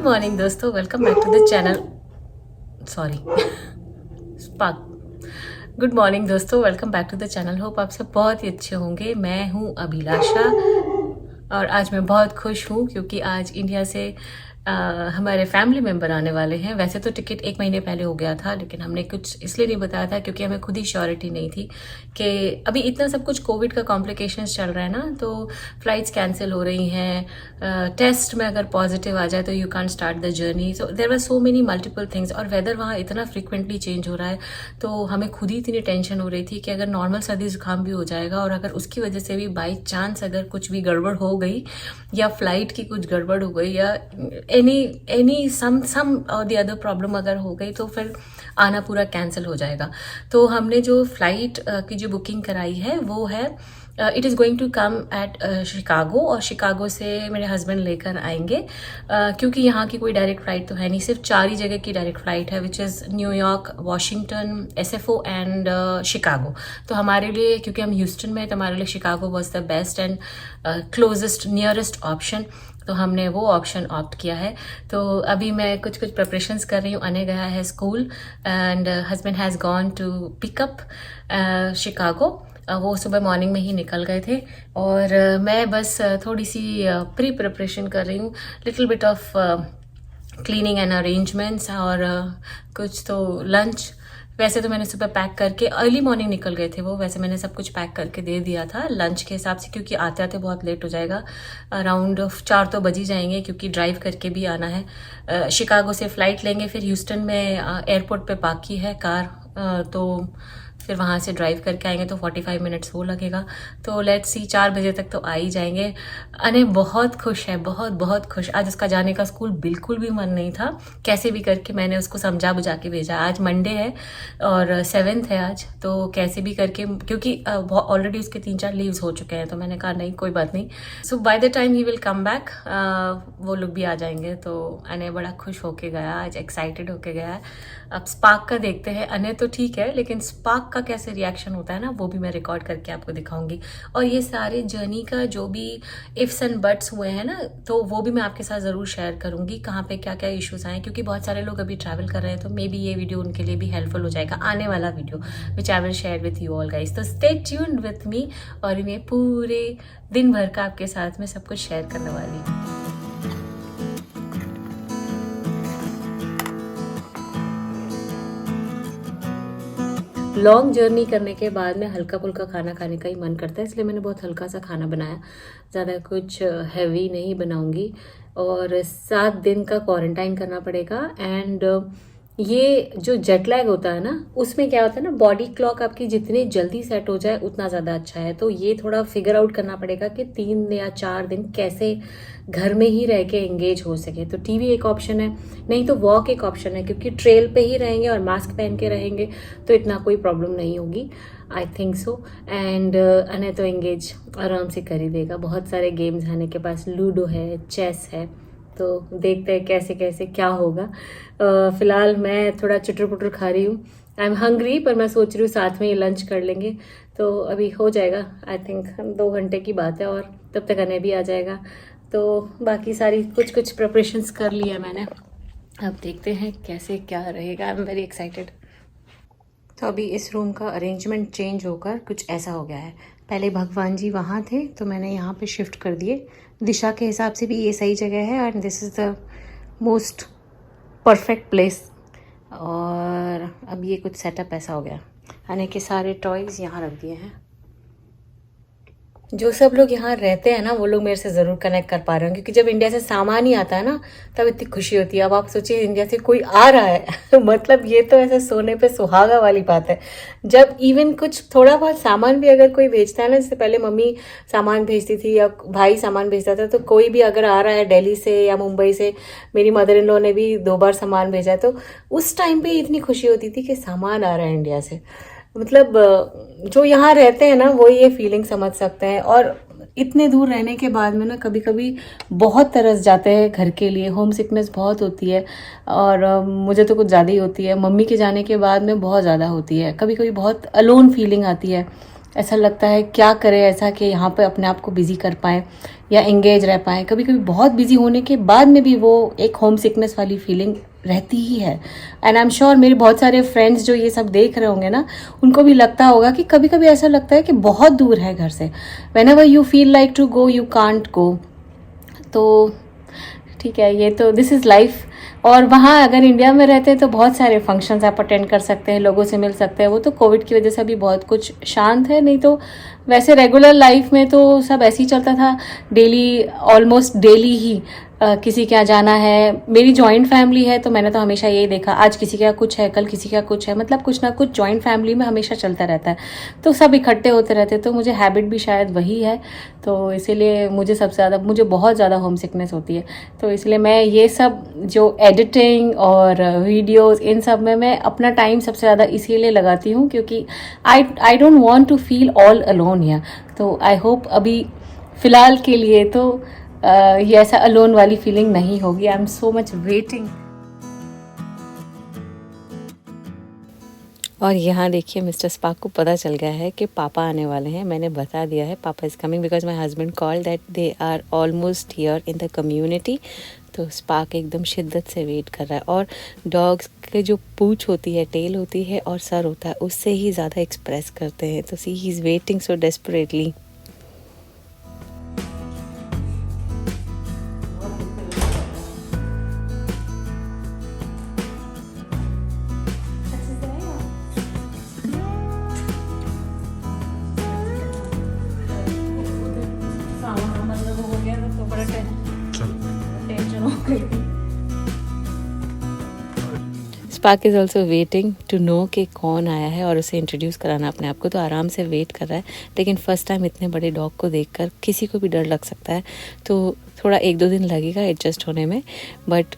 Good morning दोस्तों, welcome back to the channel. Sorry Spark. Good morning दोस्तों, welcome back to the channel. Hope आप सब बहुत ही अच्छे होंगे। मैं हूँ अभिलाषा और आज मैं बहुत खुश हूँ क्योंकि आज इंडिया से हमारे फैमिली मेम्बर आने वाले हैं। वैसे तो टिकट 1 महीने पहले हो गया था, लेकिन हमने कुछ इसलिए नहीं बताया था क्योंकि हमें खुद ही श्योरिटी नहीं थी कि अभी इतना सब कुछ कोविड का कॉम्प्लिकेशंस चल रहा है ना, तो फ्लाइट्स कैंसिल हो रही हैं। टेस्ट में अगर पॉजिटिव आ जाए तो you can start the journey. So there were so many multiple things और वेदर वहाँ इतना फ्रिक्वेंटली चेंज हो रहा है, तो हमें खुद ही इतनी टेंशन हो रही थी कि अगर नॉर्मल सर्दी जुकाम भी हो जाएगा और अगर उसकी वजह से भी बाई चांस अगर कुछ भी गड़बड़ हो गई या फ्लाइट की कुछ गड़बड़ हो गई या एनी सम और द अदर प्रॉब्लम अगर हो गई तो फिर आना पूरा कैंसिल हो जाएगा। तो हमने जो फ्लाइट की जो बुकिंग कराई है वो है it is going to come at Chicago, और शिकागो से मेरे हस्बैंड लेकर आएंगे क्योंकि यहाँ की कोई डायरेक्ट फ़्लाइट तो है नहीं, सिर्फ 4 ही जगह की डायरेक्ट फ़्लाइट है, which is New York, Washington, SFO and Chicago. तो हमारे लिए, क्योंकि हम ह्यूस्टन में हैं, तो हमारे लिए Chicago was the best and closest nearest option, तो हमने वो ऑप्शन ऑप्ट किया है। तो अभी मैं कुछ प्रिपरेशंस कर रही हूँ। अने गया है school and husband has gone to pick up Chicago. वो सुबह मॉर्निंग में ही निकल गए थे और मैं बस थोड़ी सी प्री प्रिपरेशन कर रही हूँ, little bit of cleaning and arrangements और कुछ तो लंच। वैसे तो मैंने सुबह पैक करके, अर्ली मॉर्निंग निकल गए थे वो, वैसे मैंने सब कुछ पैक करके दे दिया था लंच के हिसाब से, क्योंकि आते आते बहुत लेट हो जाएगा। अराउंड 4 तो बज ही जाएंगे क्योंकि ड्राइव करके भी आना है। शिकागो से फ़्लाइट लेंगे, फिर ह्यूस्टन में एयरपोर्ट पे पार्क की है कार, तो फिर वहाँ से ड्राइव करके आएंगे तो 45 मिनट्स वो लगेगा। तो लेट्स सी 4 बजे तक तो आ ही जाएंगे। अने बहुत खुश है, बहुत खुश। आज उसका जाने का स्कूल बिल्कुल भी मन नहीं था, कैसे भी करके मैंने उसको समझा बुझा के भेजा। आज मंडे है और 7th है आज, तो कैसे भी करके, क्योंकि ऑलरेडी उसके 3-4 लीव्स हो चुके हैं, तो मैंने कहा नहीं कोई बात नहीं। So by the time he will come back वो लोग भी आ जाएंगे। तो अने बड़ा खुश होके गया आज, एक्साइटेड होके गया है। अब स्पार्क का देखते हैं। अने तो ठीक है, लेकिन स्पार्क का कैसे रिएक्शन होता है ना, वो भी मैं रिकॉर्ड करके आपको दिखाऊंगी। और ये सारे जर्नी का जो भी इफ्स एंड बट्स हुए हैं ना, तो वो भी मैं आपके साथ ज़रूर शेयर करूंगी, कहाँ पे क्या क्या इश्यूज आए, क्योंकि बहुत सारे लोग अभी ट्रैवल कर रहे हैं, तो मे बी ये वीडियो उनके लिए भी हेल्पफुल हो जाएगा, आने वाला video which I will share with you all guys. तो स्टे ट्यून्ड विथ मी और मैं पूरे दिन भर का आपके साथ में सब कुछ शेयर करने वाली हूँ। लॉन्ग जर्नी करने के बाद में हल्का फुल्का खाना खाने का ही मन करता है, इसलिए मैंने बहुत हल्का सा खाना बनाया, ज़्यादा कुछ हैवी नहीं बनाऊंगी। और 7 दिन का क्वारंटाइन करना पड़ेगा। एंड ये जो जेट लैग होता है ना, उसमें क्या होता है ना, बॉडी क्लॉक आपकी जितनी जल्दी सेट हो जाए उतना ज़्यादा अच्छा है। तो ये थोड़ा फिगर आउट करना पड़ेगा कि 3 या 4 दिन कैसे घर में ही रह के एंगेज हो सके। तो टीवी एक ऑप्शन है, नहीं तो वॉक एक ऑप्शन है, क्योंकि ट्रेल पे ही रहेंगे और मास्क पहन के रहेंगे तो इतना कोई प्रॉब्लम नहीं होगी, आई थिंक सो। एंड अने तो एंगेज आराम से कर ही देगा। बहुत सारे गेम्स हैं के पास, लूडो है, चेस है, तो देखते हैं कैसे कैसे क्या होगा। फिलहाल मैं थोड़ा चुटर पुटर खा रही हूँ, आई एम हंग्री, पर मैं सोच रही हूँ साथ में ही लंच कर लेंगे, तो अभी हो जाएगा। आई थिंक 2 घंटे की बात है और तब तक अने भी आ जाएगा। तो बाकी सारी कुछ प्रिपरेशंस कर लिया मैंने, अब देखते हैं कैसे क्या रहेगा। I am very excited. तो अभी इस रूम का अरेंजमेंट चेंज होकर कुछ ऐसा हो गया है। पहले भगवान जी वहाँ थे, तो मैंने यहाँ पे शिफ्ट कर दिए। दिशा के हिसाब से भी ये सही जगह है and this is the most perfect place. और अब ये कुछ सेटअप ऐसा हो गया, यानी कि सारे टॉयज़ यहाँ रख दिए हैं। जो सब लोग यहाँ रहते हैं ना, वो लोग मेरे से ज़रूर कनेक्ट कर पा रहे हैं, क्योंकि जब इंडिया से सामान ही आता है ना, तब इतनी खुशी होती है। अब आप सोचिए इंडिया से कोई आ रहा है मतलब ये तो ऐसे सोने पे सुहागा वाली बात है। जब इवन कुछ थोड़ा बहुत सामान भी अगर कोई भेजता है ना, जैसे पहले मम्मी सामान भेजती थी या भाई सामान भेजता था, तो कोई भी अगर आ रहा है दिल्ली से या मुंबई से, मेरी मदर इन लॉ ने भी 2 बार सामान भेजा है, तो उस टाइम पे इतनी खुशी होती थी कि सामान आ रहा है इंडिया से। मतलब जो यहाँ रहते हैं ना, वो ये फीलिंग समझ सकते हैं। और इतने दूर रहने के बाद में ना, कभी कभी बहुत तरस जाते हैं घर के लिए, होम सिकनेस बहुत होती है, और मुझे तो कुछ ज़्यादा ही होती है। मम्मी के जाने के बाद में बहुत ज़्यादा होती है, कभी कभी बहुत अलोन फीलिंग आती है ऐसा लगता है क्या करें ऐसा कि यहाँ पे अपने आप को बिज़ी कर पाएँ या एंगेज रह पाएँ। कभी कभी बहुत बिज़ी होने के बाद में भी वो एक होम सिकनेस वाली फीलिंग रहती ही है। एंड आई एम श्योर मेरे बहुत सारे फ्रेंड्स जो ये सब देख रहे होंगे ना, उनको भी लगता होगा कि कभी कभी ऐसा लगता है कि बहुत दूर है घर से। Whenever you feel like to go you can't go. तो ठीक है, ये तो दिस इज़ लाइफ। और वहाँ अगर इंडिया में रहते हैं तो बहुत सारे फंक्शंस आप अटेंड कर सकते हैं, लोगों से मिल सकते हैं। वो तो कोविड की वजह से अभी बहुत कुछ शांत है, नहीं तो वैसे रेगुलर लाइफ में तो सब ऐसे ही चलता था। डेली, ऑलमोस्ट डेली ही किसी के यहाँ जाना है। मेरी जॉइंट फैमिली है तो मैंने तो हमेशा यही देखा, आज किसी का कुछ है, कल किसी का कुछ है, मतलब कुछ ना कुछ जॉइंट फैमिली में हमेशा चलता रहता है। तो सब इकट्ठे होते रहते, तो मुझे हैबिट भी शायद वही है। तो इसीलिए मुझे बहुत ज़्यादा होम सिकनेस होती है। तो इसलिए मैं ये सब जो एडिटिंग और वीडियोस, इन सब में मैं अपना टाइम सबसे ज़्यादा इसीलिए लगाती हूँ क्योंकि I don't want to feel all alone here. तो आई होप अभी फ़िलहाल के लिए तो ये ऐसा अलोन वाली फीलिंग नहीं होगी। I am so much waiting. और यहाँ देखिए मिस्टर स्पार्क को पता चल गया है कि पापा आने वाले हैं। मैंने बता दिया है पापा is coming because my husband call that they are almost here in the community. तो स्पार्क एकदम शिद्दत से वेट कर रहा है। और डॉग्स के जो पूँछ होती है, टेल होती है और सर होता है, उससे ही ज़्यादा एक्सप्रेस करते हैं। तो see he is waiting so desperately. Spark is also waiting to know कि कौन आया है और उसे इंट्रोड्यूस कराना अपने आप को। तो आराम से वेट कर रहा है, लेकिन फ़र्स्ट टाइम इतने बड़े डॉग को देखकर किसी को भी डर लग सकता है। तो थोड़ा 1-2 दिन लगेगा एडजस्ट होने में। बट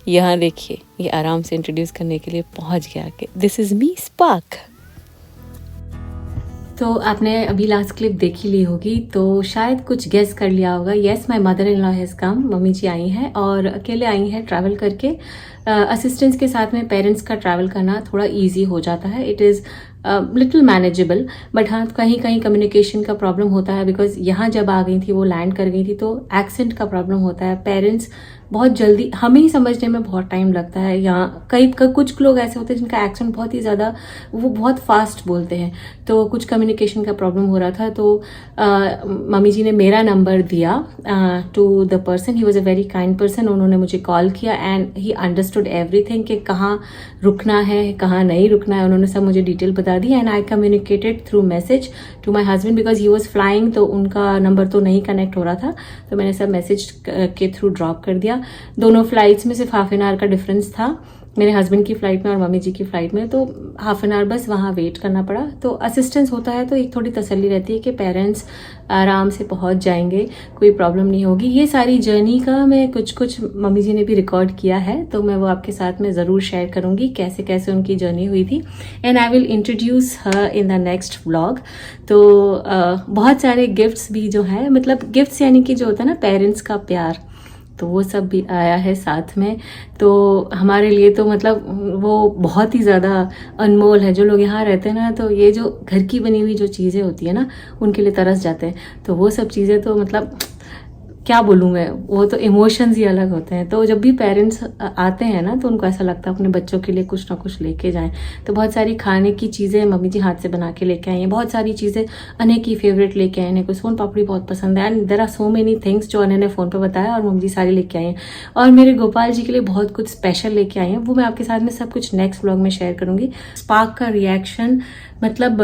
यहाँ देखिए ये आराम से इंट्रोड्यूस करने के लिए पहुँच गया कि दिस इज़ मी स्पार्क। तो आपने अभी लास्ट क्लिप देखी ली होगी तो शायद कुछ गेस कर लिया होगा। Yes, my mother in law has come. Mummy जी आई हैं और अकेले आई हैं ट्रैवल करके। असिस्टेंट्स के साथ में पेरेंट्स का ट्रैवल करना थोड़ा इजी हो जाता है। It is little manageable. But हाँ, कहीं कहीं कम्युनिकेशन का प्रॉब्लम होता है बिकॉज यहाँ जब आ गई थी, वो लैंड कर गई थी, तो एक्सेंट का प्रॉब्लम होता है। पेरेंट्स बहुत जल्दी, हमें ही समझने में बहुत टाइम लगता है। यहाँ कुछ लोग ऐसे होते हैं जिनका एक्सेंट बहुत ही ज़्यादा, वो बहुत फास्ट बोलते हैं। तो कुछ कम्युनिकेशन का प्रॉब्लम हो रहा था। तो मम्मी जी ने मेरा नंबर दिया to the person. He was a very kind person. उन्होंने मुझे कॉल किया एंड ही अंडरस्टूड एवरीथिंग कि कहाँ रुकना है, कहाँ नहीं रुकना है। उन्होंने सब मुझे डिटेल बता दी and I communicated through message to my husband because he was flying. तो उनका नंबर तो नहीं कनेक्ट हो रहा था, तो मैंने सब मैसेज के थ्रू ड्रॉप कर दिया। दोनों फ्लाइट्स में सिर्फ हाफ एन आवर का डिफरेंस था, मेरे हस्बैंड की फ़्लाइट में और मम्मी जी की फ़्लाइट में। तो हाफ एन आवर बस वहाँ वेट करना पड़ा। तो असिस्टेंस होता है तो एक थोड़ी तसल्ली रहती है कि पेरेंट्स आराम से पहुँच जाएंगे, कोई प्रॉब्लम नहीं होगी। ये सारी जर्नी का मैं कुछ मम्मी जी ने भी रिकॉर्ड किया है, तो मैं वो आपके साथ में ज़रूर शेयर करूँगी कैसे कैसे उनकी जर्नी हुई थी। And I will introduce her in the next vlog. तो बहुत सारे गिफ्ट्स भी जो है, मतलब गिफ्ट्स यानी कि जो होता है ना पेरेंट्स का प्यार, तो वो सब भी आया है साथ में। तो हमारे लिए तो मतलब वो बहुत ही ज़्यादा अनमोल है। जो लोग यहाँ रहते हैं ना, तो ये जो घर की बनी हुई जो चीज़ें होती है ना, उनके लिए तरस जाते हैं। तो वो सब चीज़ें तो मतलब क्या बोलूँ मैं, वो तो इमोशंस ही अलग होते हैं। तो जब भी पेरेंट्स आते हैं ना, तो उनको ऐसा लगता है अपने बच्चों के लिए कुछ ना कुछ लेके जाएं। तो बहुत सारी खाने की चीज़ें मम्मी जी हाथ से बना के लेके आई हैं। बहुत सारी चीज़ें अने की फेवरेट लेके आए हैं। को सोन पापड़ी बहुत पसंद है and there are so many things जो अने ने फ़ोन पर बताया और मम्मी जी सारी लेके आई हैं। और मेरे गोपाल जी के लिए बहुत कुछ स्पेशल लेके आई हैं, वो मैं आपके साथ में सब कुछ नेक्स्ट व्लॉग में शेयर करूँगी। स्पार्क का रिएक्शन मतलब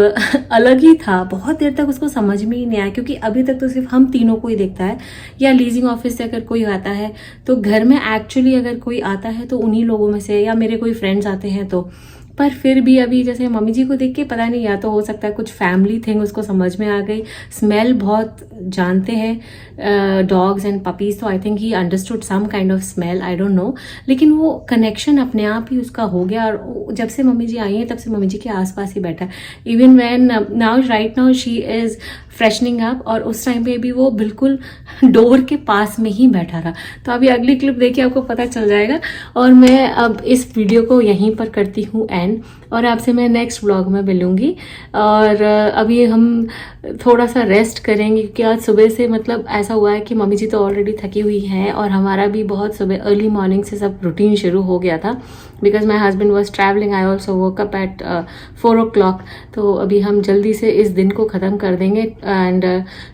अलग ही था। बहुत देर तक उसको समझ में ही नहीं आया क्योंकि अभी तक तो सिर्फ हम तीनों को ही देखता है, या लीजिंग ऑफिस से अगर कोई आता है तो घर में एक्चुअली अगर कोई आता है तो उन्हीं लोगों में से, या मेरे कोई फ्रेंड्स आते हैं तो। पर फिर भी अभी जैसे मम्मी जी को देख के पता नहीं, या तो हो सकता है कुछ फैमिली थिंग उसको समझ में आ गई। स्मेल बहुत जानते हैं डॉग्स एंड पपीज़, तो I think he understood some kind of smell, I don't know. लेकिन वो कनेक्शन अपने आप ही उसका हो गया। और जब से मम्मी जी आई हैं तब से मम्मी जी के आसपास ही बैठा है। Even when now right now she is freshening up, और उस टाइम पे भी वो बिल्कुल डोर के पास में ही बैठा रहा। तो अभी अगली क्लिप देखिए, आपको पता चल जाएगा। और मैं अब इस वीडियो को यहीं पर करती हूँ एंड, और आपसे मैं नेक्स्ट व्लॉग में मिलूंगी। और अभी हम थोड़ा सा रेस्ट करेंगे क्योंकि आज सुबह से मतलब ऐसा हुआ है कि मम्मी जी तो ऑलरेडी थकी हुई हैं और हमारा भी बहुत सुबह अर्ली मॉर्निंग से सब रूटीन शुरू हो गया था, because my husband was travelling. I also woke up at 4 o'clock। तो अभी हम जल्दी से इस दिन को ख़त्म कर देंगे and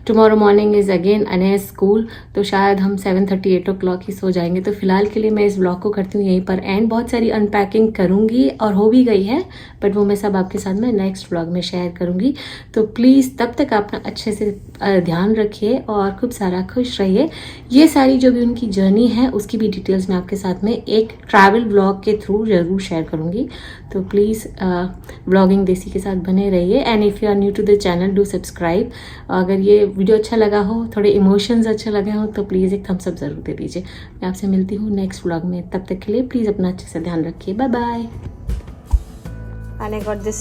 tomorrow morning is again Annie's school, तो शायद हम 7:30 8 o'clock ही सो जाएंगे। तो फिलहाल के लिए मैं इस ब्लॉग को करती हूँ यहीं पर एंड। बहुत सारी अनपैकिंग करूँगी और हो भी गई है, बट वो मैं सब आपके साथ में नेक्स्ट व्लॉग में शेयर करूँगी। तो प्लीज़ तब तक अपना अच्छे से ध्यान रखिए और खूब सारा खुश रहिए। ये सारी जो भी उनकी जर्नी है उसकी भी डिटेल्स मैं आपके साथ में एक ट्रैवल ब्लॉग के थ्रू ज़रूर शेयर करूँगी। तो प्लीज़ ब्लॉगिंग देसी के साथ बने रहिए and if you are new to the channel do subscribe. अगर ये वीडियो अच्छा लगा हो, थोड़े इमोशंस अच्छे लगे हो, तो प्लीज़ एक थम्स अप ज़रूर दे दीजिए। मैं आपसे मिलती हूँ नेक्स्ट व्लॉग में, तब तक के लिए प्लीज़ अपना अच्छे से ध्यान रखिए। Bye bye. And I got this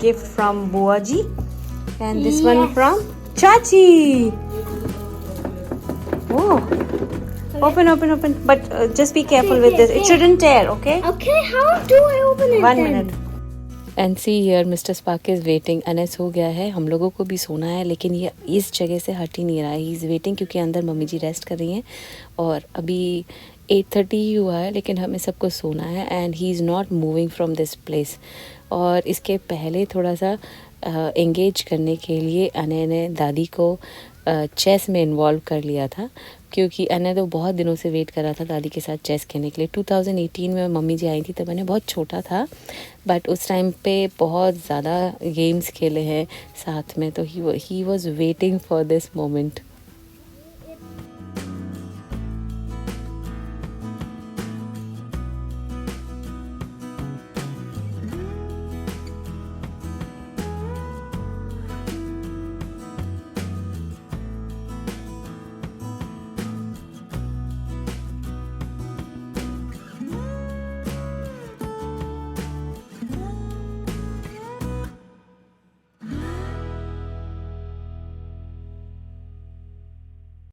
gift from Buaji and this one from Chachi. Oh, open. But just be careful with this. It shouldn't tear, okay? Okay, how do I open it? 1 then? minute. And see here, Mr. Spark is waiting. Anas हो गया है, हम लोगों को भी सोना है, लेकिन ये इस जगह से हट ही नहीं रहा है। ही इज़ वेटिंग क्योंकि अंदर मम्मी जी रेस्ट कर रही हैं और अभी 8:30 ही हुआ है, लेकिन हमें सबको सोना है and he is not moving from this place. और इसके पहले थोड़ा सा एंगेज करने के लिए अने ने दादी को चेस में इन्वॉल्व कर लिया था, क्योंकि अने तो बहुत दिनों से वेट कर रहा था दादी के साथ चेस खेलने के लिए। 2018 में मम्मी जी आई थी तब मैंने बहुत छोटा था, बट उस टाइम पे बहुत ज़्यादा गेम्स खेले हैं साथ में, तो he was waiting for this moment.